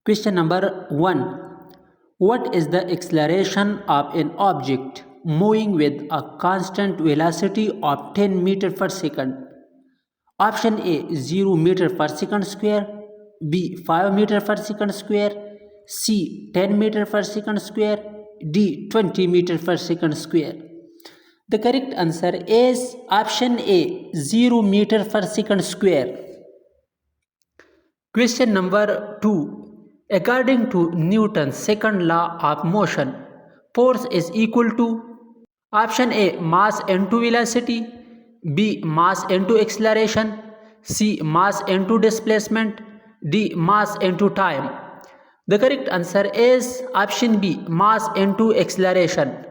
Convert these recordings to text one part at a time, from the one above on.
Question number 1. What is the acceleration of an object moving with a constant velocity of 10 meters per second? Option A 0 meter per second square, B 5 meter per second square, C 10 meter per second square, D 20 meter per second square. The correct answer is option A 0 meter per second square. Question number 2. According to Newton's second law of motion, force is equal to option A mass into velocity, B mass into acceleration, C mass into displacement, D mass into time. The correct answer is option B mass into acceleration.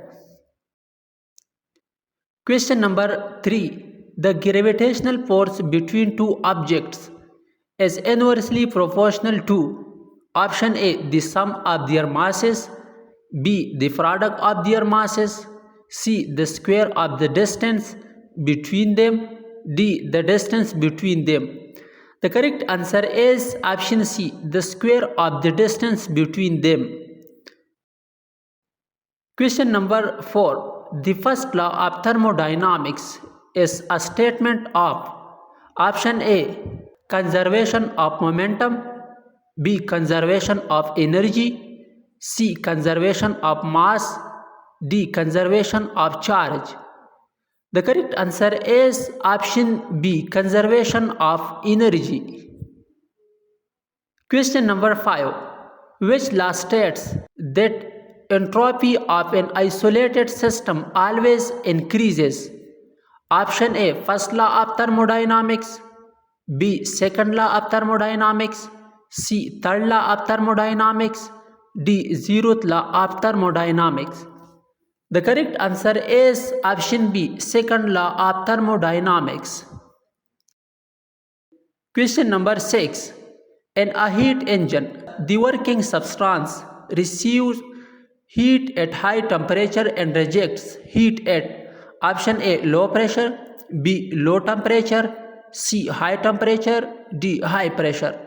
Question number 3. The gravitational force between two objects is inversely proportional to option A the sum of their masses, B the product of their masses, C the square of the distance between them, D the distance between them. The correct answer is option C the square of the distance between them. Question number 4. The first law of thermodynamics is a statement of option A conservation of momentum, B conservation of energy, C conservation of mass, D conservation of charge. The correct answer is option B conservation of energy. Question number 5. Which law states that entropy of an isolated system always increases? Option A first law of thermodynamics, B second law of thermodynamics, C third law of thermodynamics, D zeroth law of thermodynamics. The correct answer is option B second law of thermodynamics. Question number 6. In a heat engine, the working substance receives heat at high temperature and rejects heat at option A low pressure, B low temperature, C high temperature, D high pressure.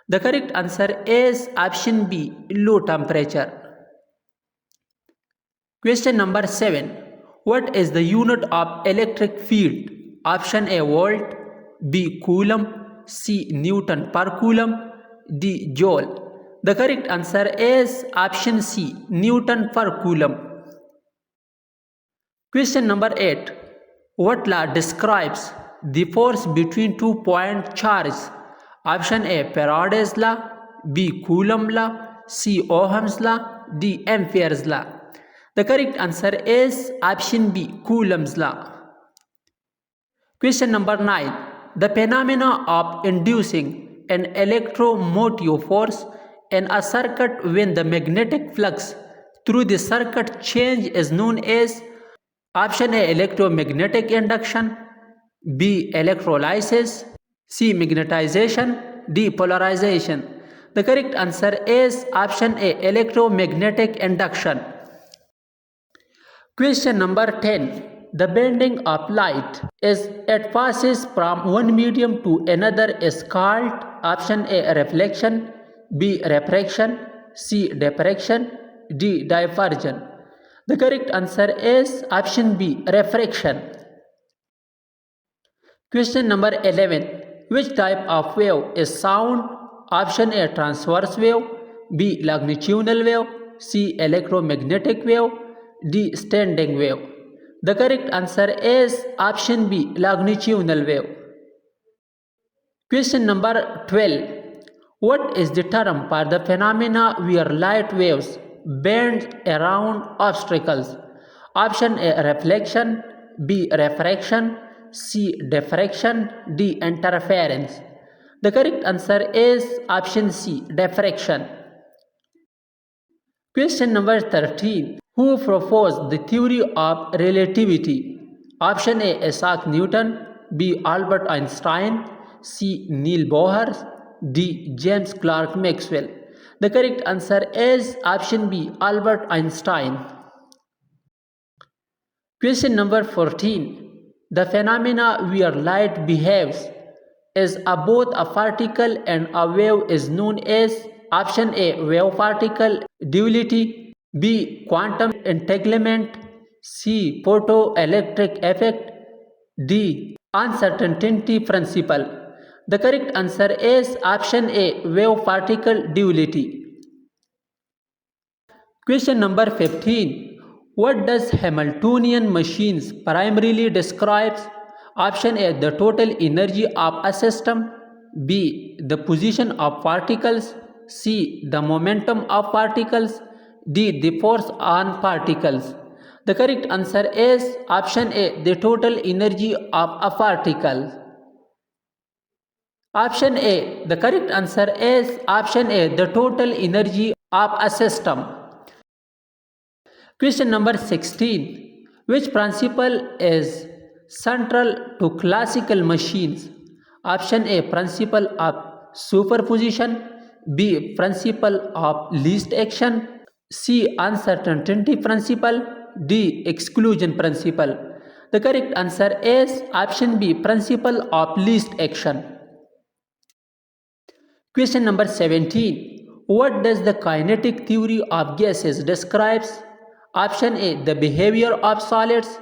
The correct answer is option B low temperature. Question number 7. What is the unit of electric field? Option A volt, B coulomb, C Newton per coulomb, D joule. The correct answer is option C Newton per coulomb. Question number 8. What law describes the force between 2 point charges? Option A Faraday's law, B Coulomb law, C Ohm's law, D Ampere's law. The correct answer is option B Coulomb's law. Question number 9. The phenomena of inducing an electromotive force in a circuit when the magnetic flux through the circuit change is known as option A electromagnetic induction, B electrolysis, C magnetization, D polarization. The correct answer is option A electromagnetic induction. Question number 10. The bending of light as it passes from one medium to another is called option A reflection, B refraction, C diffraction, D diversion. The correct answer is option B refraction. Question number 11. Which type of wave is sound? Option A transverse wave, B longitudinal wave, C electromagnetic wave, D standing wave. The correct answer is option B longitudinal wave. Question number 12. What is the term for the phenomena where light waves bend around obstacles? Option A reflection, B refraction, C diffraction, D interference. The correct answer is option C diffraction. Question number 13. Who proposed the theory of relativity? Option A Isaac Newton, B Albert Einstein, C Neil Bohr, D James Clerk Maxwell. The correct answer is option B Albert Einstein. Question number 14. The phenomena where light behaves as both a particle and a wave is known as Option A, wave particle duality. B, quantum entanglement. C, photoelectric effect. D, uncertainty principle. The correct answer is option A, wave particle duality. Question number 15. What does Hamiltonian machines primarily describes? Option A, the total energy of a system. B, the position of particles. C, the momentum of particles. D, the force on particles. The correct answer is option A, the total energy of a particle. Option A, the correct answer is option A, the total energy of a system. Question number 16. Which principle is central to classical machines? Option A, principle of superposition. B, principle of least action. C, uncertainty principle. D, exclusion principle. The correct answer is option B, principle of least action. Question number 17. What does the kinetic theory of gases describes? Option A, the behavior of solids.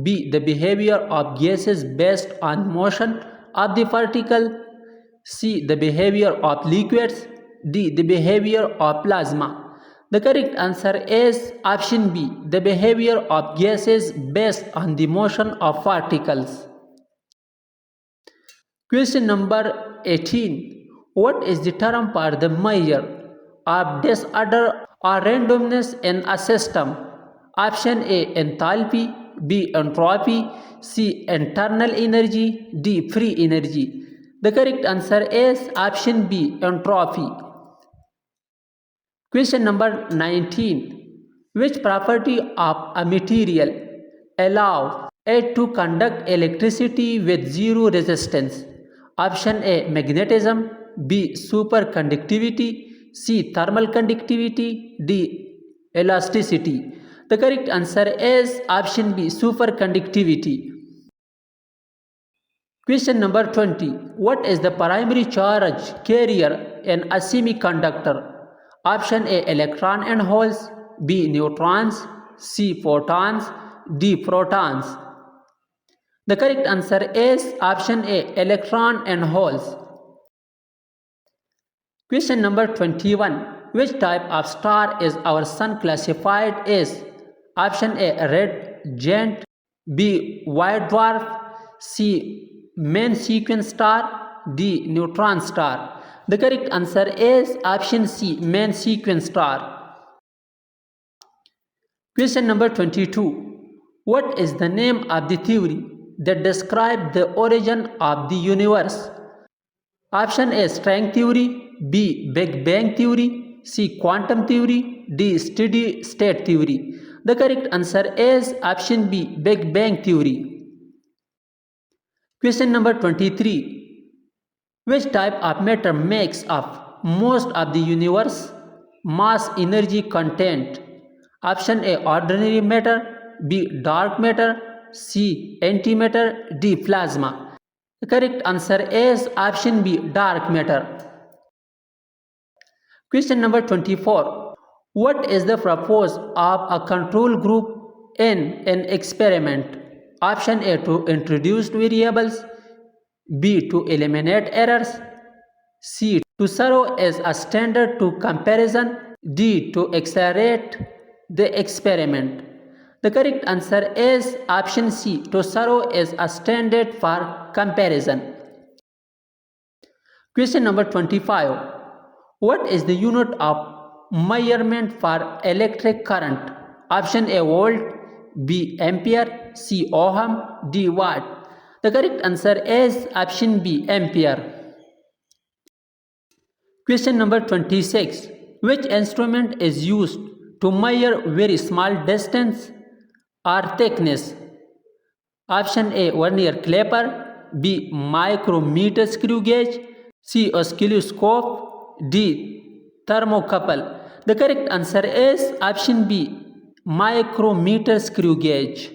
B, the behavior of gases based on motion of the particle. C, the behavior of liquids. D, the behavior of plasma. The correct answer is option B, the behavior of gases based on the motion of particles. Question number 18. What is the term for the measure of disorder or randomness in a system? Option A, enthalpy. B, entropy. C, internal energy. D, free energy. The correct answer is option B, entropy. Question number 19. Which property of a material allows it to conduct electricity with zero resistance? Option A, magnetism. B, superconductivity. C, thermal conductivity. D, elasticity. The correct answer is option B, superconductivity. Question number 20. What is the primary charge carrier in a semiconductor? Option A, electron and holes. B, neutrons. C, photons. D, protons. The correct answer is option A, electron and holes. Question number 21. Which type of star is our sun classified as? Option A, red giant. B, white dwarf. C, main sequence star. D, neutron star. The correct answer is option C, main sequence star. Question number 22. What is the name of the theory that describes the origin of the universe? Option A, string theory. B, Big Bang theory. C, quantum theory. D, steady state theory. The correct answer is option B, Big Bang theory. Question number 23. Which type of matter makes up most of the universe mass energy content? Option A, ordinary matter. B, dark matter. C, antimatter. D, plasma. The correct answer is option B, dark matter. Question number 24. What is the purpose of a control group in an experiment? Option A, to introduce variables. B, to eliminate errors. C, to serve as a standard to comparison. D, to accelerate the experiment. The correct answer is option C, to serve as a standard for comparison. Question number 25. What is the unit of measurement for electric current? Option A, volt. B, ampere. C, ohm. D, watt. The correct answer is option B, ampere. Question number 26. Which instrument is used to measure very small distance or thickness? Option A, vernier caliper. B, micrometer screw gauge. C, oscilloscope. D, thermocouple. The correct answer is option B, micrometer screw gauge.